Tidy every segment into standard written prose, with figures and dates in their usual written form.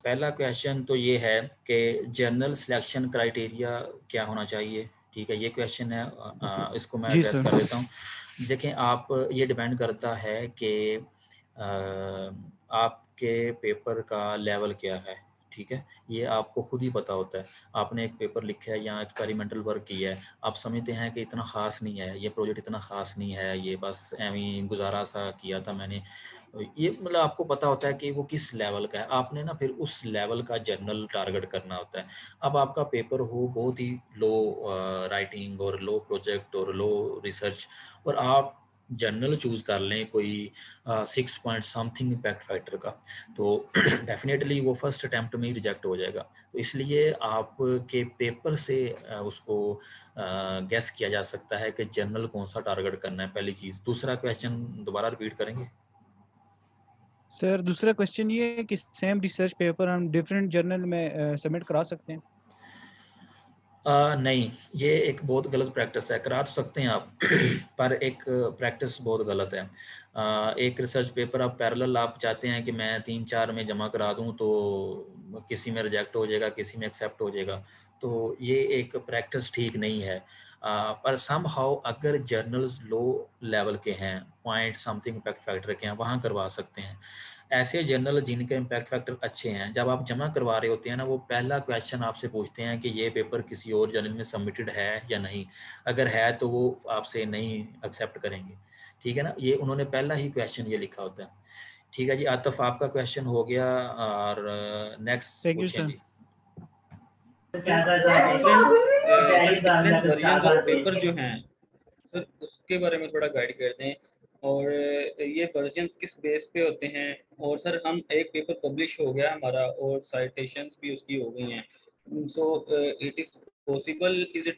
पहला क्वेश्चन तो ये है कि जनरल सिलेक्शन क्राइटेरिया क्या होना चाहिए। ठीक है, ये क्वेश्चन है, इसको मैं जी एड्रेस सर। कर देता हूँ। देखें आप, ये डिपेंड करता है कि आपके पेपर का लेवल क्या है। ठीक है, ये आपको खुद ही पता होता है। आपने एक पेपर लिखा है या एक्सपेरिमेंटल वर्क किया है, आप समझते हैं कि इतना ख़ास नहीं है, ये प्रोजेक्ट इतना ख़ास नहीं है, ये बस एवं गुजारा सा किया था मैंने, ये मतलब आपको पता होता है कि वो किस लेवल का है। आपने ना फिर उस लेवल का जर्नल टारगेट करना होता है। अब आपका पेपर हो बहुत ही लो राइटिंग और लो प्रोजेक्ट और लो रिसर्च, और आप जर्नल चूज़ कर लें कोई 6 पॉइंट समथिंग इम्पैक्ट फैक्टर का, तो डेफिनेटली वो फर्स्ट अटैम्प्ट में ही रिजेक्ट हो जाएगा। तो इसलिए आपके पेपर से उसको गेस किया जा सकता है कि जर्नल कौन सा टारगेट करना है, पहली चीज़। दूसरा क्वेश्चन दोबारा रिपीट करेंगे। सर दूसरा क्वेश्चन ये है कि सेम रिसर्च पेपर हम डिफरेंट जर्नल में सबमिट करा सकते हैं? नहीं, ये एक बहुत गलत प्रैक्टिस है। करा तो सकते हैं आप पर एक प्रैक्टिस बहुत गलत है। एक रिसर्च पेपर आप पैरेलल आप चाहते हैं कि मैं 3-4 में जमा करा दूं, तो किसी में रिजेक्ट हो जाएगा, किसी में एक्सेप्ट हो जाएगा, तो ये एक प्रैक्टिस ठीक नहीं है। पर सम हाउ अगर जर्नल्स लो लेवल के हैं, पॉइंट समथिंग इम्पैक्ट फैक्टर के हैं, वहाँ करवा सकते हैं। ऐसे जर्नल जिनके इम्पैक्ट फैक्टर अच्छे हैं, जब आप जमा करवा रहे होते हैं ना, वो पहला क्वेश्चन आपसे पूछते हैं कि ये पेपर किसी और जर्नल में सबमिटेड है या नहीं। अगर है तो वो आपसे नहीं एक्सेप्ट करेंगे। ठीक है ना, ये उन्होंने पहला ही क्वेश्चन ये लिखा होता है। ठीक है जी, आतिफ आपका क्वेश्चन हो गया, और नेक्स्ट थैंक यू पूछें सर। जी। डिफरेंट वर्जन्स ऑफ पेपर जो हैं सर, उसके बारे में थोड़ा गाइड कर दें। और ये वर्जन्स किस बेस पे होते हैं। और सर हम एक पेपर पब्लिश हो गया हमारा और साइटेशंस भी उसकी हो गई हैं, सो इज इट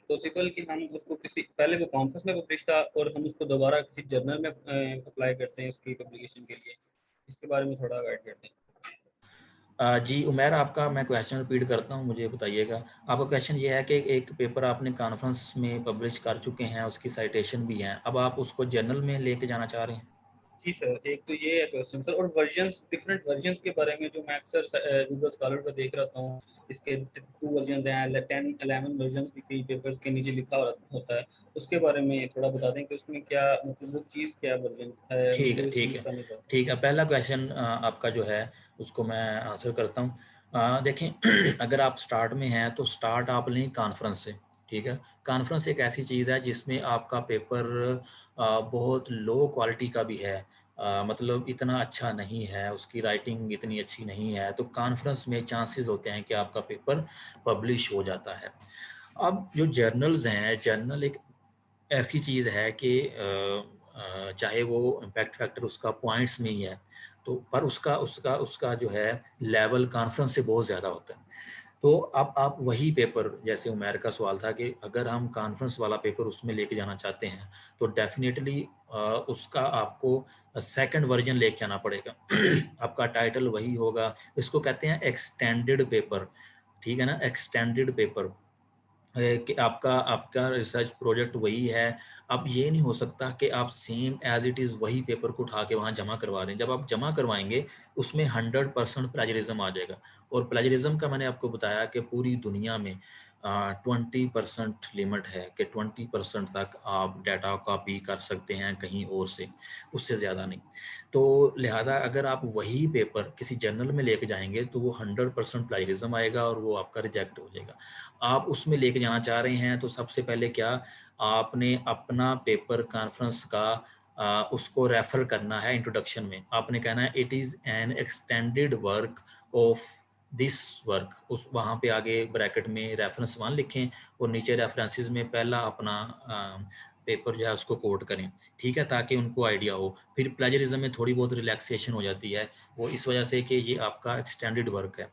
पॉसिबल कि हम उसको किसी, पहले वो कॉन्फ्रेंस में पब्लिश था और हम उसको दोबारा किसी जर्नल में अप्लाई करते हैं उसकी पब्लिकेशन के लिए, इसके बारे में थोड़ा गाइड करते हैं। जी उमैर, आपका मैं क्वेश्चन रिपीट करता हूँ, मुझे बताइएगा। आपका क्वेश्चन ये है कि एक पेपर आपने कॉन्फ्रेंस में पब्लिश कर चुके हैं, उसकी साइटेशन भी हैं, अब आप उसको जर्नल में लेके जाना चाह रहे हैं। जी सर, एक तो ये है क्वेश्चन सर, और वर्जन्स, डिफरेंट वर्जन्स के बारे में जो मैं अक्सर गूगल स्कॉलर पर देख रहता हूँ, इसके 2 वर्जन्स हैं, 10-11 वर्जन्स भी कई पेपर्स के नीचे लिखा होता है, उसके बारे में थोड़ा बता दें कि उसमें क्या मतलब वो चीज़ क्या वर्जन्स है, ठीक मुझे है, वो ठीक है, चीज़ का नहीं पता। ठीक है। पहला क्वेश्चन आपका जो है उसको मैं आंसर करता हूँ। देखें, अगर आप स्टार्ट में हैं तो स्टार्ट आप लें कॉन्फ्रेंस से। ठीक है, कॉन्फ्रेंस एक ऐसी चीज़ है जिसमें आपका पेपर बहुत लो क्वालिटी का भी है, मतलब इतना अच्छा नहीं है, उसकी राइटिंग इतनी अच्छी नहीं है, तो कॉन्फ्रेंस में चांसेस होते हैं कि आपका पेपर पब्लिश हो जाता है। अब जो जर्नल्स हैं, जर्नल एक ऐसी चीज़ है कि चाहे वो इम्पैक्ट फैक्टर उसका पॉइंट्स में ही है, तो पर उसका उसका उसका जो है लेवल कॉन्फ्रेंस से बहुत ज़्यादा होता है। तो अब आप वही पेपर, जैसे उमैर का सवाल था कि अगर हम कॉन्फ्रेंस वाला पेपर उसमें लेके जाना चाहते हैं, तो डेफिनेटली उसका आपको सेकंड वर्जन लेके आना पड़ेगा। आपका टाइटल वही होगा, इसको कहते हैं एक्सटेंडेड पेपर। ठीक है ना, एक्सटेंडेड पेपर कि आपका आपका रिसर्च प्रोजेक्ट वही है। अब ये नहीं हो सकता कि आप सेम एज इट इज़ वही पेपर को उठा के वहाँ जमा करवा दें। जब आप जमा करवाएंगे उसमें 100% प्लेजरिज्म आ जाएगा, और प्लेजरिज्म का मैंने आपको बताया कि पूरी दुनिया में 20% लिमिट है कि 20% तक आप डाटा कॉपी कर सकते हैं कहीं और से, उससे ज़्यादा नहीं। तो लिहाजा अगर आप वही पेपर किसी जर्नल में लेके जाएंगे तो वो 100% प्लेजरिज्म आएगा और वो आपका रिजेक्ट हो जाएगा। आप उसमें लेके जाना चाह रहे हैं तो सबसे पहले क्या, आपने अपना पेपर कॉन्फ्रेंस का उसको रेफर करना है। इंट्रोडक्शन में आपने कहना है it is an extended work of this work, उस वहाँ पे आगे ब्रैकेट में रेफरेंस 1 लिखें और नीचे रेफरेंसेस में पहला अपना पेपर जो है उसको कोट करें। ठीक है, ताकि उनको आइडिया हो। फिर प्लेजरिज्म में थोड़ी बहुत रिलैक्सेशन हो जाती है, वो इस वजह से कि ये आपका एक्सटेंडेड वर्क है,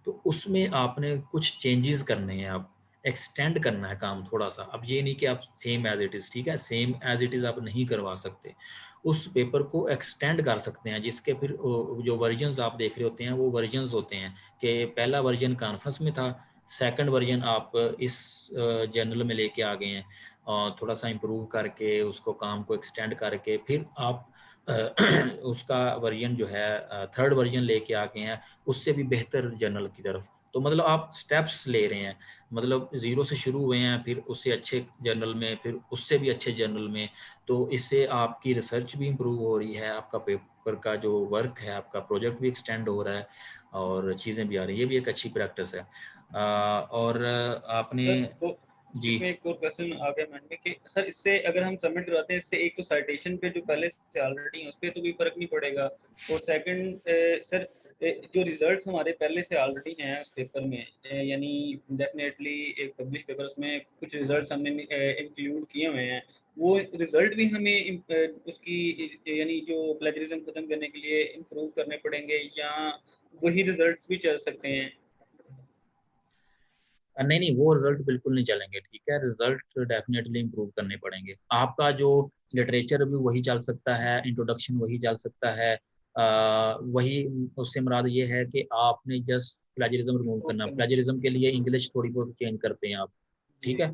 तो उसमें आपने कुछ चेंजेस करने हैं, आप एक्सटेंड करना है काम थोड़ा सा। अब ये नहीं कि आप सेम एज इट इज़, ठीक है, सेम एज इट इज़ आप नहीं करवा सकते, उस पेपर को एक्सटेंड कर सकते हैं, जिसके फिर जो वर्जन्स आप देख रहे होते हैं वो वर्जन्स होते हैं कि पहला वर्जन कॉन्फ्रेंस में था, सेकंड वर्जन आप इस जर्नल में लेके आ गए हैं, और थोड़ा सा इम्प्रूव करके उसको काम को एक्सटेंड करके फिर आप उसका वर्जन जो है 3rd वर्जन लेके आ गए हैं, उससे भी बेहतर जर्नल की तरफ। तो मतलब आप स्टेप्स ले रहे हैं, मतलब 0 से शुरू हुए हैं, फिर उससे अच्छे जर्नल में, फिर उससे भी अच्छे जर्नल में। तो इससे आपकी रिसर्च भी इम्प्रूव हो रही है, आपका पेपर का जो वर्क है, आपका प्रोजेक्ट भी एक्सटेंड हो रहा है और चीज़ें भी आ रही है। ये भी एक अच्छी प्रैक्टिस है। और आपने तो जी इसमें एक और क्वेश्चन आ गया मन में कि सर इससे अगर हम सबमिट करवाते हैं, इससे एक तो साइटेशन पे जो पहले से ऑलरेडी है उस पर तो कोई फर्क नहीं पड़ेगा, और सेकंड सर जो रिजल्ट्स हमारे पहले से ऑलरेडी हैं उस पेपर में, यानी डेफिनेटली एक पब्लिश पेपर उसमें कुछ रिजल्ट्स हमने इंक्लूड किए हुए हैं, वो रिजल्ट भी हमें उसकी यानी जो प्लेजरिज्म खत्म करने के लिए इम्प्रूव करने पड़ेंगे, या वही रिजल्ट्स भी चल सकते हैं? नहीं नहीं, वो रिजल्ट बिल्कुल नहीं चलेंगे, ठीक है। रिजल्ट डेफिनेटली इम्प्रूव करने पड़ेंगे। आपका जो लिटरेचर भी वही चल सकता है, इंट्रोडक्शन वही चल सकता है, वही। उससे मुराद ये है कि आपने जस्ट प्लेजरिज्म रिमूव करना। प्लेजरिज्म के लिए इंग्लिश थोड़ी बहुत चेंज करते हैं आप, ठीक है।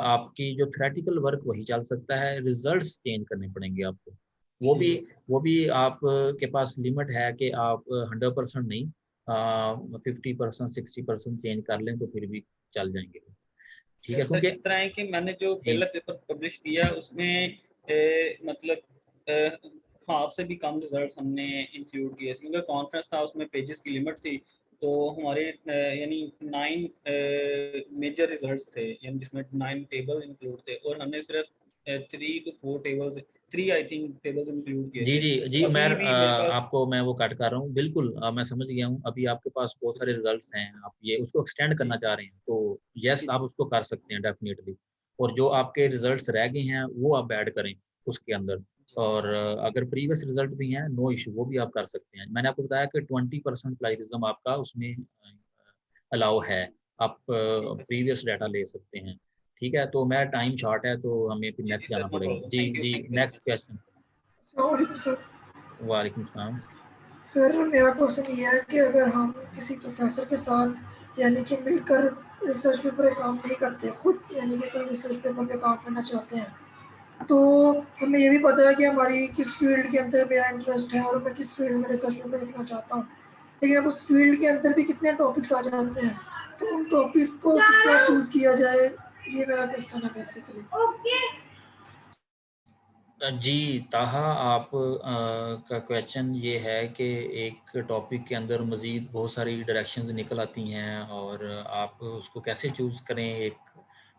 आपकी जो थ्योरेटिकल वर्क वही चल सकता है, रिजल्ट्स चेंज करने पड़ेंगे आपको। वो भी आप के पास लिमिट है कि आप 100% नहीं, 50% 60% चेंज कर लें तो फिर भी चल जाएंगे, ठीक है। सर क्योंकि इस तरह है कि मैंने जो जी पहला पेपर पब्लिश किया उसमें मतलब हाफ से भी कम रिजल्ट्स हमने इंक्लूड किए, क्योंकि कॉन्फ्रेंस था, उसमें पेजेस की लिमिट थी, तो हमारे यानी 9 मेजर रिजल्ट्स थे, यानी जिसमें 9 टेबल इंक्लूड थे, और हमने सिर्फ 3 to 4 tables, 3 I think tables include किए जी थे। जी जी, मैं अभी भी मेरे पास आपको मैं वो कट कर रहा हूँ, बिल्कुल मैं समझ गया हूँ। अभी आपके पास बहुत सारे रिजल्ट्स हैं, आप ये उसको एक्सटेंड जी करना चाह रहे हैं, तो यस जी आप जी उसको कर सकते हैं डेफिनेटली। और जो आपके रिजल्ट्स रह गए हैं वो आप ऐड करें उसके अंदर। जी और अगर प्रीवियस रिजल्ट भी हैं, नो इशू, वो भी आप कर सकते हैं। मैंने आपको बताया कि 20% प्लेजरिज्म आपका उसमें अलाउ है, आप ठीक है सर। प्रीवियस डाटा ले सकते हैं, ठीक है। तो मैं टाइम शॉर्ट है तो हमें फिर जी जी नेक्स्ट सर, जाना नो पड़ेगा। प्रॉब्लम, जी जी, thank you very next much sir. Question. अस्सलाम सर। वालेकुम सलाम। सर मेरा क्वेश्चन ये है कि अगर हम किसी प्रोफेसर के साथ यानी कि मिलकर रिसर्च पेपर पे काम नहीं करते, खुद यानी कि कोई रिसर्च पेपर पे काम करना चाहते हैं, तो हमें ये भी पता है कि हमारी किस फील्ड के अंदर मेरा इंटरेस्ट है और मैं किस फील्ड में रिसर्च पेपर लिखना चाहता हूँ, लेकिन अब उस फील्ड के अंदर भी कितने टॉपिक्स आ जाते हैं, तो उन टॉपिक्स को किस तरह चूज़ किया जाए, ये मेरा क्वेश्चन है बेसिकली। जी ताहा, आप का क्वेश्चन ये है कि एक टॉपिक के अंदर मज़ीद बहुत सारी डायरेक्शंस निकल आती हैं और आप उसको कैसे चूज़ करें एक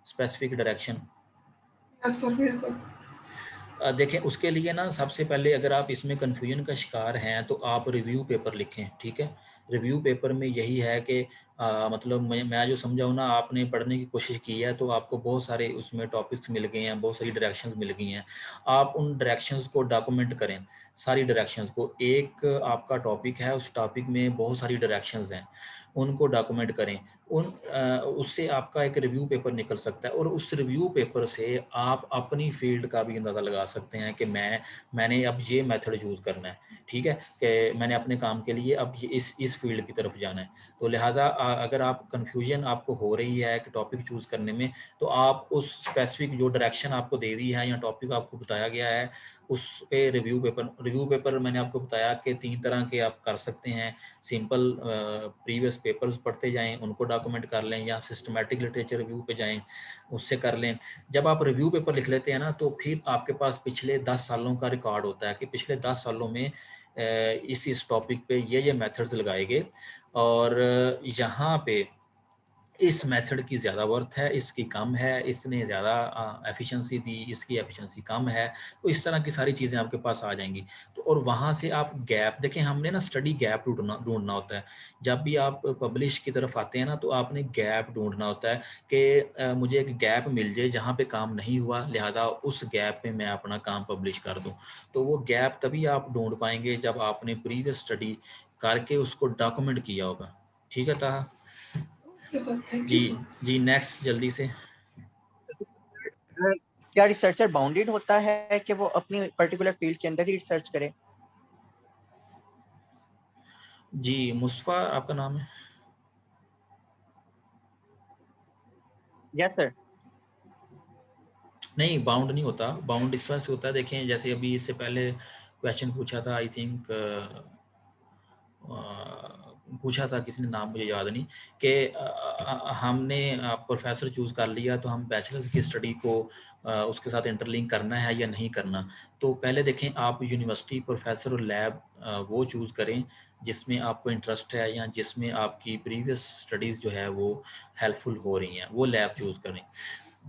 स्पेसिफिक डायरेक्शन। यस सर, बिल्कुल। देखें, उसके लिए ना सबसे पहले अगर आप इसमें कन्फ्यूजन का शिकार हैं तो आप रिव्यू पेपर लिखें, ठीक है। रिव्यू पेपर में यही है कि मतलब मैं जो समझा हूँ ना, आपने पढ़ने की कोशिश की है तो आपको बहुत सारे उसमें टॉपिक्स मिल गए हैं, बहुत सारी डायरेक्शंस मिल गई हैं। आप उन डायरेक्शंस को डॉक्यूमेंट करें, सारी डायरेक्शंस को। एक आपका टॉपिक है, उस टॉपिक में बहुत सारी डायरेक्शंस हैं, उनको डॉक्यूमेंट करें। उससे आपका एक रिव्यू पेपर निकल सकता है और उस रिव्यू पेपर से आप अपनी फील्ड का भी अंदाज़ा लगा सकते हैं कि मैंने अब ये मेथड चूज़ करना है, ठीक है, कि मैंने अपने काम के लिए अब ये इस फील्ड की तरफ जाना है। तो लिहाजा अगर आप कन्फ्यूजन आपको हो रही है कि टॉपिक चूज़ करने में, तो आप उस स्पेसिफिक जो डायरेक्शन आपको दे दी है या टॉपिक आपको बताया गया है उस पे रिव्यू पेपर मैंने आपको बताया कि 3 तरह के आप कर सकते हैं। सिंपल प्रीवियस पेपर्स पढ़ते जाएं, उनको डॉक्यूमेंट कर लें, या सिस्टमैटिक लिटरेचर रिव्यू पे जाएं, उससे कर लें। जब आप रिव्यू पेपर लिख लेते हैं ना, तो फिर आपके पास पिछले 10 सालों का रिकॉर्ड होता है कि पिछले 10 सालों में इस टॉपिक पे ये मेथड्स लगाए गए और यहाँ पे इस मेथड की ज़्यादा वर्थ है, इसकी कम है, इसने ज़्यादा एफिशिएंसी दी, इसकी एफिशिएंसी कम है। तो इस तरह की सारी चीज़ें आपके पास आ जाएँगी। तो और वहाँ से आप गैप देखें, हमने ना स्टडी गैप ढूँढना होता है। जब भी आप पब्लिश की तरफ आते हैं ना, तो आपने गैप ढूँढना होता है कि मुझे एक गैप मिल जाए जहाँ पे काम नहीं हुआ, लिहाजा उस गैप में मैं अपना काम पब्लिश कर दूँ। तो वो गैप तभी आप ढूँढ पाएँगे जब आपने प्रीवियस स्टडी करके उसको डॉक्यूमेंट किया होगा। ठीक है ताहा? ओके सर, थैंक जी यू सर। जी, नेक्स्ट जल्दी से। क्या रिसर्चर बाउंडेड होता है कि वो अपनी पर्टिकुलर फील्ड के अंदर ही रिसर्च करे? जी मुस्तफ़ा आपका नाम है? Yes sir. नहीं, बाउंड नहीं होता। बाउंड इस वजह से होता है, देखें जैसे अभी इससे पहले क्वेश्चन पूछा था, आई थिंक पूछा था किसी ने, नाम मुझे याद नहीं, कि हमने प्रोफेसर चूज़ कर लिया तो हम बैचलर्स की स्टडी को उसके साथ इंटरलिंक करना है या नहीं करना। तो पहले देखें आप यूनिवर्सिटी, प्रोफेसर और लैब वो चूज़ करें जिसमें आपको इंटरेस्ट है या जिसमें आपकी प्रीवियस स्टडीज़ जो है वो हेल्पफुल हो रही हैं, वो लैब चूज़ करें।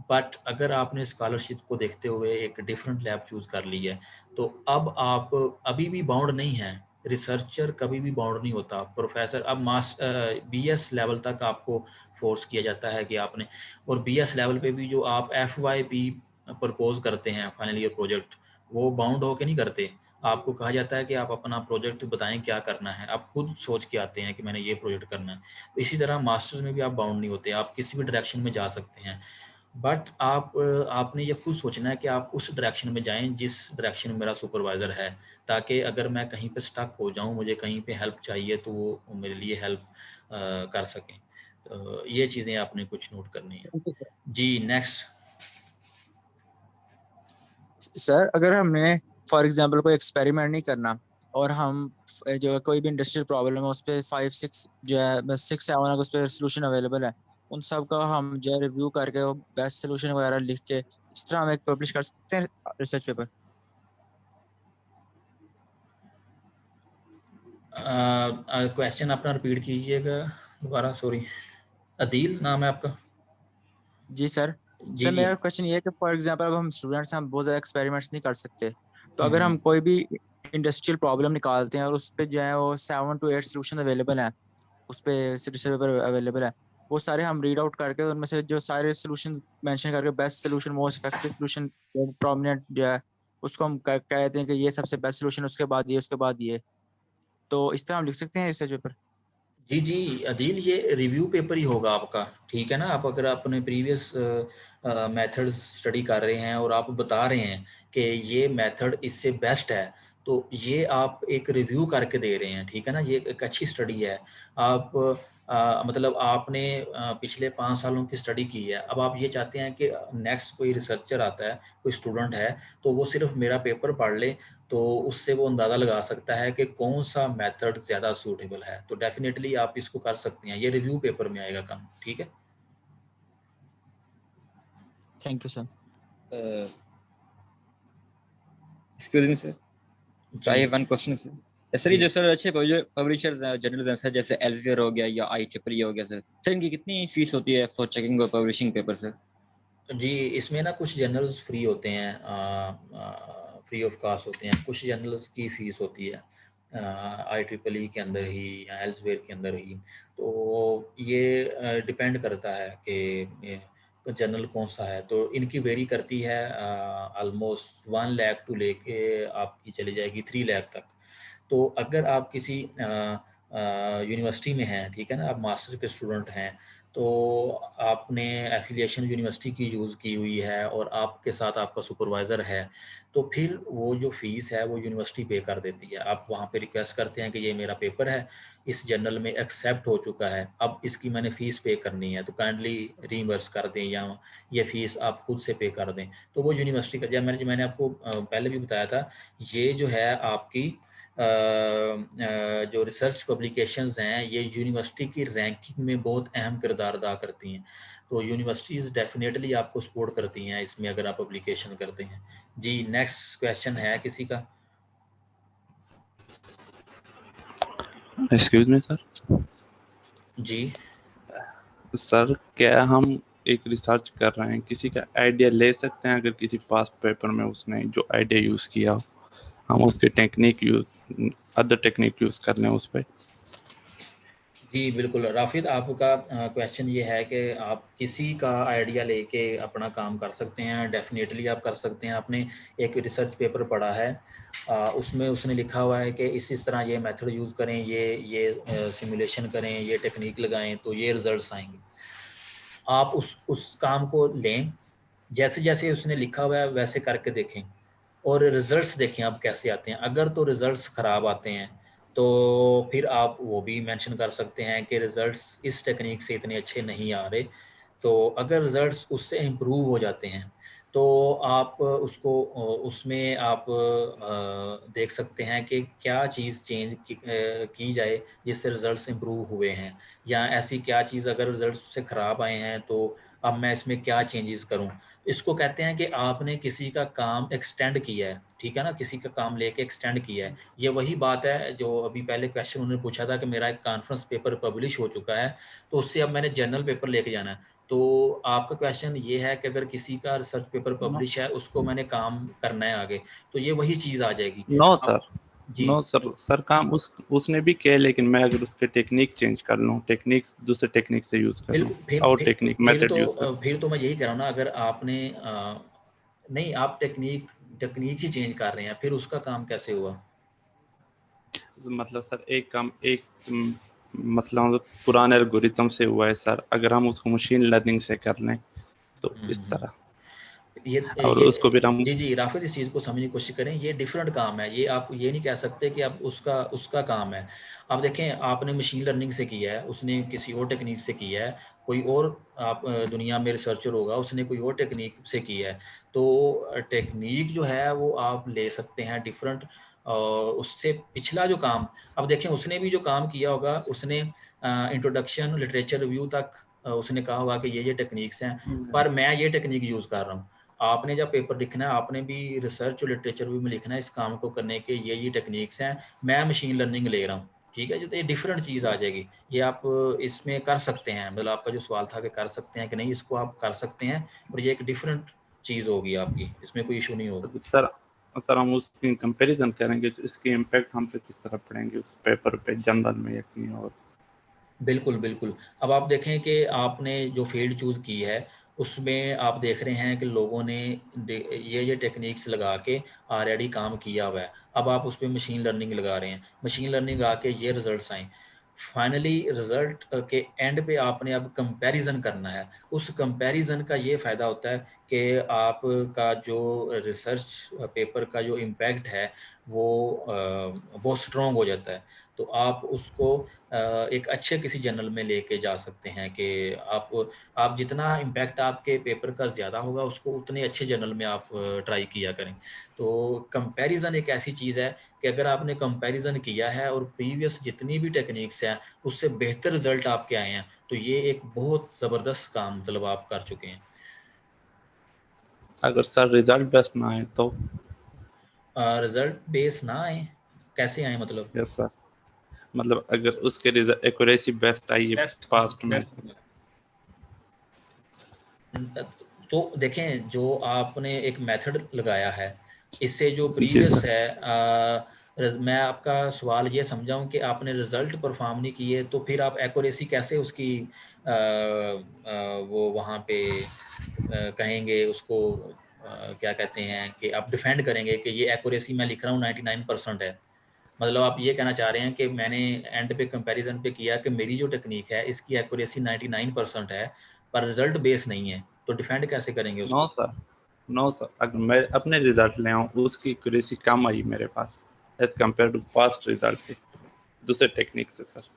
बट अगर आपने स्कॉलरशिप को देखते हुए एक डिफरेंट लैब चूज़ कर ली है, तो अब आप अभी भी बाउंड नहीं हैं। रिसर्चर कभी भी बाउंड नहीं होता। प्रोफेसर अब बीएस लेवल तक आपको फोर्स किया जाता है कि आपने, और बीएस लेवल पे भी जो आप एफवाईपी प्रपोज करते हैं, फाइनल ईयर प्रोजेक्ट, वो बाउंड होके नहीं करते। आपको कहा जाता है कि आप अपना प्रोजेक्ट बताएं क्या करना है, आप खुद सोच के आते हैं कि मैंने ये प्रोजेक्ट करना है। तो इसी तरह मास्टर्स में भी आप बाउंड नहीं होते, आप किसी भी डायरेक्शन में जा सकते हैं। बट आपने ये खुद सोचना है कि आप उस डायरेक्शन में जाएं जिस डायरेक्शन में मेरा सुपरवाइज़र है, ताकि अगर मैं कहीं पे स्टक हो जाऊं, मुझे कहीं पे हेल्प चाहिए, तो वो मेरे लिए हेल्प कर सकें। ये चीज़ें आपने कुछ नोट करनी है। जी नेक्स्ट। सर अगर हमने फॉर एग्जांपल कोई एक्सपेरिमेंट नहीं करना और हम जो कोई भी इंडस्ट्रियल प्रॉब्लम है उस पर 5-6 जो है बस 6-7 अगर उस पर सोल्यूशन अवेलेबल है, उन सब का हम जो है रिव्यू करके वो बेस्ट सोल्यूशन वगैरह लिख के इस तरह हम एक पब्लिश कर सकते हैं रिसर्च पेपर। क्वेश्चन अपना रिपीट कीजिएगा दोबारा, सॉरी। अदील नाम है आपका? जी सर। जी सर जी। मेरा क्वेश्चन ये है कि फॉर एग्जांपल अब हम स्टूडेंट्स हैं, हम बहुत ज़्यादा एक्सपेरिमेंट्स नहीं कर सकते, तो अगर हम्म। हम कोई भी इंडस्ट्रियल प्रॉब्लम निकालते हैं और उस पर जो है वो 7 to 8 सोल्यूशन अवेलेबल हैं, उस पे रिसर्च पेपर अवेलेबल है, वो सारे हम रीड आउट करके उनमें से जो सारे सोल्यूशन मेंशन करके best solution, most effective solution, prominent जो है उसको हम कहते हैं कि ये सबसे बेस्ट सोल्यूशन, उसके बाद ये, उसके बाद ये, तो इस तरह हम लिख सकते हैं रिसर्च पेपर। जी जी अदील, ये रिव्यू पेपर ही होगा आपका, ठीक है ना। आप अगर अपने प्रीवियस मेथड्स स्टडी कर रहे हैं और आप बता रहे हैं कि ये मेथड इससे बेस्ट है, तो ये आप एक रिव्यू करके दे रहे हैं, ठीक है ना। ये एक अच्छी स्टडी है। आप मतलब आपने पिछले 5 सालों की स्टडी की है, अब आप ये चाहते हैं कि नेक्स्ट कोई रिसर्चर आता है, कोई स्टूडेंट है, तो वो सिर्फ मेरा पेपर पढ़ ले, तो उससे वो अंदाज़ा लगा सकता है कि कौन सा मेथड ज़्यादा सूटेबल है। तो डेफिनेटली आप इसको कर सकते हैं, ये रिव्यू पेपर में आएगा काम, ठीक है। Thank you sir. Excuse me sir, I have one question sir. Sir ये जी जो सर अच्छे पब्लिशर जर्नलिज्म सर, जैसे एल्सेवियर हो गया या IEEE हो गया सर, इनकी कितनी फीस होती है फॉर चेकिंग और पब्लिशिंग पेपर सर? जी, इसमें ना कुछ जर्नल्स फ्री होते हैं, फ्री ऑफ कास्ट होते हैं, कुछ जर्नल्स की फ़ीस होती है IEEE के अंदर ही या एल्सेवियर के अंदर ही। तो ये डिपेंड करता है कि जर्नल कौन सा है। तो इनकी वेरी करती है, ऑलमोस्ट 1 लाख टू लेके आपकी चली जाएगी 3 लाख तक। तो अगर आप किसी यूनिवर्सिटी में हैं, ठीक है ना, आप मास्टर के स्टूडेंट हैं, तो आपने एफिलिएशन यूनिवर्सिटी की यूज़ की हुई है और आपके साथ आपका सुपरवाइज़र है, तो फिर वो जो फ़ीस है वो यूनिवर्सिटी पे कर देती है। आप वहाँ पे रिक्वेस्ट करते हैं कि ये मेरा पेपर है, इस जर्नल में एक्सेप्ट हो चुका है, अब इसकी मैंने फ़ीस पे करनी है, तो काइंडली रीइंबर्स कर दें या ये फ़ीस आप खुद से पे कर दें। तो वो यूनिवर्सिटी का, जब मैंने आपको पहले भी बताया था, ये जो है आपकी जो रिसर्च पब्लिकेशंस हैं, ये यूनिवर्सिटी की रैंकिंग में बहुत अहम किरदार अदा करती हैं। तो यूनिवर्सिटीज़ डेफिनेटली आपको सपोर्ट करती हैं इसमें अगर आप पब्लिकेशन करते हैं। जी नेक्स्ट क्वेश्चन है किसी का? Excuse me sir. जी सर क्या हम एक रिसर्च कर रहे हैं, किसी का आइडिया ले सकते हैं? अगर किसी पास पेपर में उसने जो आइडिया यूज़ किया हो, हम उसके technique use, other technique use कर लें उस पर? जी बिल्कुल राफिद, आपका क्वेश्चन ये है कि आप किसी का आइडिया लेके अपना काम कर सकते हैं। डेफिनेटली आप कर सकते हैं। आपने एक रिसर्च पेपर पढ़ा है, उसमें उसने लिखा हुआ है कि इस तरह ये मेथड यूज़ करें, ये सिमुलेशन करें, ये टेक्निक लगाएं, तो ये रिजल्ट्स आएंगे। आप उस काम को लें, जैसे जैसे उसने लिखा हुआ है वैसे करके देखें और रिजल्ट्स देखें आप कैसे आते हैं। अगर तो रिजल्ट्स ख़राब आते हैं तो फिर आप वो भी मेंशन कर सकते हैं कि रिजल्ट्स इस टेक्निक से इतने अच्छे नहीं आ रहे। तो अगर रिजल्ट्स उससे इम्प्रूव हो जाते हैं तो आप उसको उसमें आप देख सकते हैं कि क्या चीज़ चेंज की जाए जिससे रिजल्ट्स इम्प्रूव हुए हैं, या ऐसी क्या चीज़ अगर रिजल्ट से ख़राब आए हैं तो अब मैं इसमें क्या चेंजेस करूं। इसको कहते हैं कि आपने किसी का काम एक्सटेंड किया है, ठीक है ना, किसी का काम लेके एक्सटेंड किया है। ये वही बात है जो अभी पहले क्वेश्चन उन्होंने पूछा था कि मेरा एक कॉन्फ्रेंस पेपर पब्लिश हो चुका है तो उससे अब मैंने जर्नल पेपर लेके जाना है। तो आपका क्वेश्चन ये है कि अगर किसी का रिसर्च पेपर पब्लिश है उसको मैंने काम करना है आगे, तो ये वही चीज़ आ जाएगी। नो अब सर, जी नो सर, सर काम उसने भी किया, लेकिन मैं अगर उसके टेक्निक चेंज कर लूँ, टेक्निक्स दूसरे टेक्निक से यूज कर लूँ बिल्कुल, फिर और फिर टेक्निक फिर मेथड तो यूज कर फिर तो मैं यही कह रहा हूँ ना, अगर आपने नहीं, आप टेक्निक टेक्निक ही चेंज कर रहे हैं, फिर उसका काम कैसे हुआ? लूँ, मतलब सर एक काम एक मतलब पुराने एल्गोरिथम से हुआ है सर, अगर हम उसको मशीन लर्निंग से कर लें तो इस तरह, ये और ये उसको फिर हम जी जी राफिल, इस चीज़ को समझने की कोशिश करें, ये डिफरेंट काम है, ये आप ये नहीं कह सकते कि अब उसका उसका काम है। आप देखें, आपने मशीन लर्निंग से किया है, उसने किसी और टेक्निक से किया है, कोई और आप दुनिया में रिसर्चर होगा, उसने कोई और टेक्निक से किया है। तो टेक्निक जो है वो आप ले सकते हैं डिफरेंट, उससे पिछला जो काम, अब देखें उसने भी जो काम किया होगा, उसने इंट्रोडक्शन लिटरेचर रिव्यू तक उसने कहा होगा कि ये टेक्निक्स हैं, पर मैं ये टेक्निक यूज़ कर रहा हूँ। आपने जब पेपर लिखना है, आपने भी रिसर्च और लिटरेचर भी में लिखना है इस काम को करने के ये टेक्निक्स हैं, मैं मशीन लर्निंग ले रहा हूँ, ठीक है जी। तो ये डिफरेंट चीज़ आ जाएगी, ये आप इसमें कर सकते हैं, मतलब आपका जो सवाल था कि कर सकते हैं कि नहीं, इसको आप कर सकते हैं, और ये एक डिफरेंट चीज़ होगी आपकी, इसमें कोई इशू नहीं होगा। सर सर हम उसकी कंपैरिजन करेंगे तो इसके इम्पैक्ट हम पे किस तरह पड़ेंगे उस पेपर पे, जनरल में या कहीं और? बिल्कुल, बिल्कुल। अब आप देखें कि आपने जो फ़ील्ड चूज़ की है, उसमें आप देख रहे हैं कि लोगों ने ये टेक्निक्स लगा के ऑलरेडी काम किया हुआ है। अब आप उस पे मशीन लर्निंग लगा रहे हैं। मशीन लर्निंग लगा के ये रिज़ल्ट्स आए। फाइनली रिज़ल्ट के एंड पे आपने अब कंपैरिज़न करना है। उस कंपैरिज़न का ये फ़ायदा होता है कि आपका जो रिसर्च पेपर का जो इम्पैक्ट है, वो स्ट्रॉन्ग हो जाता है। तो आप उसको एक अच्छे किसी जर्नल में लेके जा सकते हैं कि आप जितना इम्पैक्ट आपके पेपर का ज़्यादा होगा, उसको उतने अच्छे जर्नल में आप ट्राई किया करें। तो कंपैरिज़न एक ऐसी चीज़ है कि अगर आपने कंपैरिज़न किया है और प्रीवियस जितनी भी टेक्निक्स हैं, उससे बेहतर रिज़ल्ट आपके आए हैं, तो ये एक बहुत ज़बरदस्त काम मतलब आप कर चुके हैं। अगर सर रिजल्ट बेस्ट ना आए तो? रिज़ल्ट बेस ना आए, कैसे आए मतलब? यस सर, मतलब अगर उसके एक्यूरेसी बेस्ट आई है बेस्ट, हाँ, पास्ट में। बेस्ट। तो देखें, जो आपने एक मेथड लगाया है, इससे जो जी प्रीवियस सर। है, मैं आपका सवाल ये समझाऊं कि आपने रिजल्ट परफॉर्म नहीं किए तो फिर आप एक्यूरेसी कैसे उसकी वो वहाँ पे कहेंगे उसको, क्या कहते हैं कि आप डिफेंड करेंगे कि ये एक्यूरेसी मैं लिख रहा हूँ 99% है। मतलब आप ये कहना चाह रहे हैं कि मैंने एंड पे कंपैरिजन पे किया कि मेरी जो टेक्निक है इसकी एक्यूरेसी 99% है, पर रिजल्ट बेस नहीं है, तो डिफेंड कैसे करेंगे नो उसको? सर, नो सर, अगर मैं अपने रिजल्ट ले आऊँ उसकी एक्यूरेसी कम आई मेरे पास as compare to past result के दूसरे टेक्निक से सर।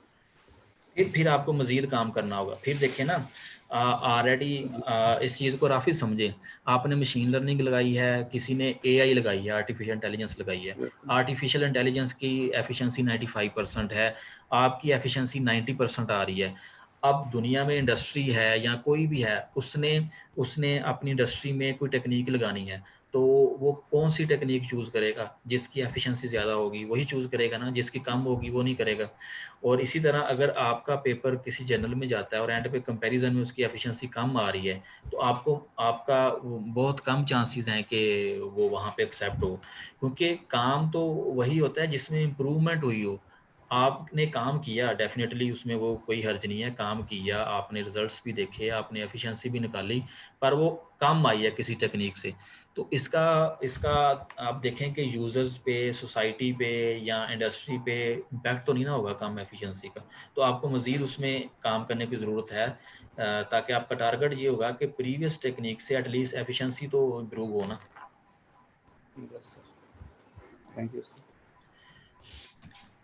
फिर आपको मजीद काम करना होगा। फिर देखिए ना, ऑलरेडी इस चीज़ को राफी समझें, आपने मशीन लर्निंग लगाई है, किसी ने एआई लगाई है, आर्टिफिशियल इंटेलिजेंस लगाई है। आर्टिफिशियल इंटेलिजेंस की एफिशिएंसी 95% है, आपकी एफिशिएंसी 90% आ रही है। अब दुनिया में इंडस्ट्री है या कोई भी है, उसने उसने अपनी इंडस्ट्री में कोई टेक्निक लगानी है, तो वो कौन सी टेक्निक चूज़ करेगा? जिसकी एफिशिएंसी ज़्यादा होगी वही चूज़ करेगा ना, जिसकी कम होगी वो नहीं करेगा। और इसी तरह अगर आपका पेपर किसी जर्नल में जाता है और एंड पे कंपैरिजन में उसकी एफिशिएंसी कम आ रही है, तो आपको आपका बहुत कम चांसेस हैं कि वो वहाँ पे एक्सेप्ट हो, क्योंकि काम तो वही होता है जिसमें इम्प्रूवमेंट हुई हो। आपने काम किया डेफिनेटली, उसमें वो कोई हर्ज नहीं है, काम किया आपने, रिजल्ट्स भी देखे, आपने एफिशिएंसी भी निकाली, पर वो कम आई है किसी टेक्निक से। तो इसका इसका आप देखें कि यूज़र्स पे, सोसाइटी पे या इंडस्ट्री पे इम्पैक्ट तो नहीं ना होगा कम एफिशिएंसी का। तो आपको मज़ीद उसमें काम करने की ज़रूरत है, ताकि आपका टारगेट ये होगा कि प्रीवियस टेक्निक से एटलीस्ट एफिशिएंसी तो इम्प्रूव हो ना। Yes sir, thank you sir.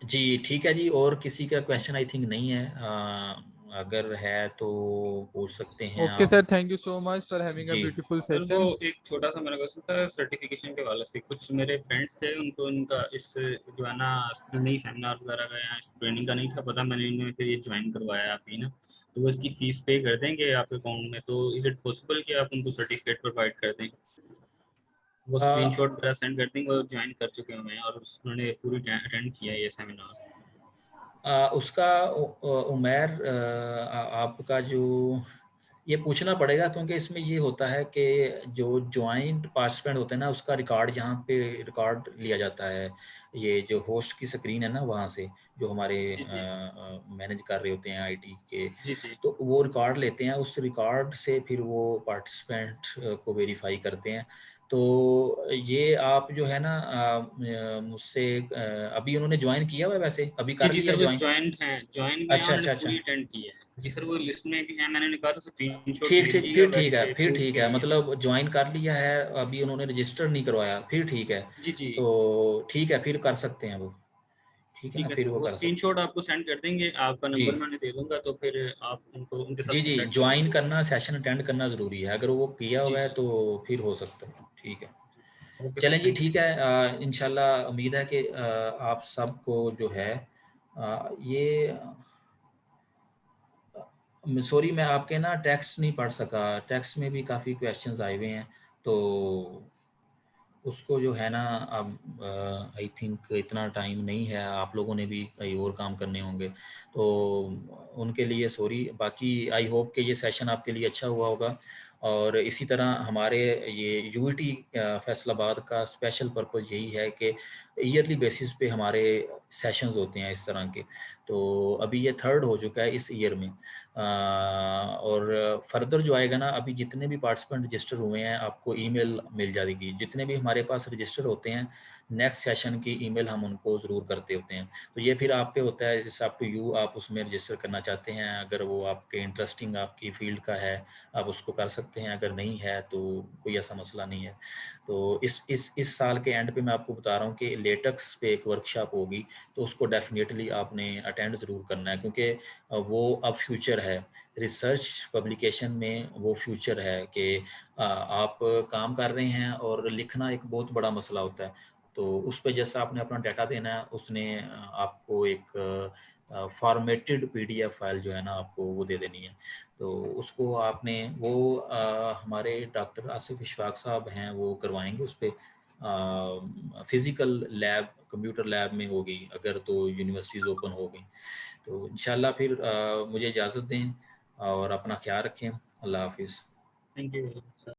जी ठीक है जी, और किसी का क्वेश्चन आई थिंक नहीं है। अगर है तो पूछ सकते हैं ओके आप। Sir, thank you so much for having a जी ब्यूटीफुल सर वो सेशन। एक छोटा सा मेरा क्वेश्चन था सर्टिफिकेशन के वाले से। कुछ मेरे फ्रेंड्स थे, उनको इनका इस जो है ना नई सेमिनार वगैरह का या इस ट्रेनिंग का नहीं था पता, मैंने इन्हें फिर ये ज्वाइन करवाया आप ही ना, तो वो इसकी फीस पे कर देंगे आपके अकाउंट में, तो इज इट पॉसिबल कि आप उनको सर्टिफिकेट प्रोवाइड कर दें? वो स्क्रीनशॉट मेरा सेंड कर देंगे, वो ज्वाइन कर चुके हैं और उन्होंने पूरी अटेंड किया है ये सेमिनार। उसका उमैर आपका जो ये पूछना पड़ेगा, क्योंकि इसमें ये होता है कि जो ज्वाइंट पार्टिसिपेंट होते हैं ना उसका रिकॉर्ड यहाँ पे रिकॉर्ड लिया जाता है। ये जो होस्ट की स्क्रीन है ना वहाँ से जो हमारे मैनेज कर रहे होते हैं आईटी के, जी जी तो वो रिकॉर्ड लेते हैं, उस रिकॉर्ड से फिर वो पार्टिसिपेंट को वेरीफाई करते हैं। तो ये आप जो है ना मुझसे अभी उन्होंने ज्वाइन किया हुआ है, वैसे अभी जी कर जी लिया सर, वो ज्वाइन? ज्वाइन में अच्छा उन्होंने अच्छा अच्छा, पूरी अटेंड की है। जी सर, वो लिस्ट में भी है, मैंने कहा था स्क्रीनशॉट ठीक ठीक, भेजिएगा फिर बैठ ठीक है, के फिर प्रूफ ठीक के है, लिए। मतलब ज्वाइन कर लिया है, अभी उन्होंने रजिस्टर नहीं करवाया, फिर ठीक है। जी जी तो ठीक है, फिर कर सकते हैं वो, ठीक है ना, ठीक है फिर सर, वो वो कर सकते स्क्रीनशॉट आपको सेंड कर देंगे, आपका हैं। जी नंबर मैंने दे दूंगा, तो फिर आप उनको उनके जी साथ जी, कॉन्टैक्ट कर ज्वाइन लीजिएगा। करना, सेशन अटेंड करना ज़रूरी है, अगर वो किया जी हुआ है जी तो फिर हो सकता है, ठीक है। ओके सर, चलें जी, थैंक यू। ठीक है, इंशाल्लाह उम्मीद है कि आप सबको जो है ये सॉरी मैं आपके ना टेक्स्ट नहीं पढ़ सका, टेक्स्ट में भी काफ़ी क्वेश्चंस आए हुए हैं, तो उसको जो है ना अब आई थिंक इतना टाइम नहीं है, आप लोगों ने भी कई और काम करने होंगे, तो उनके लिए सॉरी। बाकी आई होप कि ये सेशन आपके लिए अच्छा हुआ होगा, और इसी तरह हमारे ये यूईटी फैसलाबाद का स्पेशल पर्पस यही है कि ईयरली बेसिस पे हमारे सेशंस होते हैं इस तरह के। तो अभी ये थर्ड हो चुका है इस ईयर में, और फर्दर जो आएगा ना, अभी जितने भी पार्टिसिपेंट रजिस्टर हुए हैं आपको ईमेल मिल जाएगी, जितने भी हमारे पास रजिस्टर होते हैं नेक्स्ट सेशन की ईमेल हम उनको ज़रूर करते होते हैं। तो ये फिर आप पे होता है, इट्स अप टू यू, आप उसमें रजिस्टर करना चाहते हैं, अगर वो आपके इंटरेस्टिंग आपकी फील्ड का है आप उसको कर सकते हैं, अगर नहीं है तो कोई ऐसा मसला नहीं है। तो इस साल के एंड पे मैं आपको बता रहा हूँ कि लेटेक्स पे एक वर्कशॉप होगी, तो उसको डेफिनेटली आपने अटेंड ज़रूर करना है, क्योंकि वो अब फ्यूचर है, रिसर्च पब्लिकेशन में वो फ्यूचर है कि आप काम कर रहे हैं और लिखना एक बहुत बड़ा मसला होता है। तो उस पे जैसा आपने अपना डाटा देना है, उसने आपको एक फॉर्मेटेड पीडीएफ फाइल जो है ना आपको वो दे देनी है। तो उसको आपने वो हमारे डॉक्टर आसिफ इशफाक साहब हैं वो करवाएंगे, उस पर फिज़िकल लैब कंप्यूटर लैब में होगी, अगर तो यूनिवर्सिटीज़ ओपन हो गई। तो इंशाल्लाह फिर मुझे इजाज़त दें और अपना ख्याल रखें। अल्लाह हाफिज़। Thank you.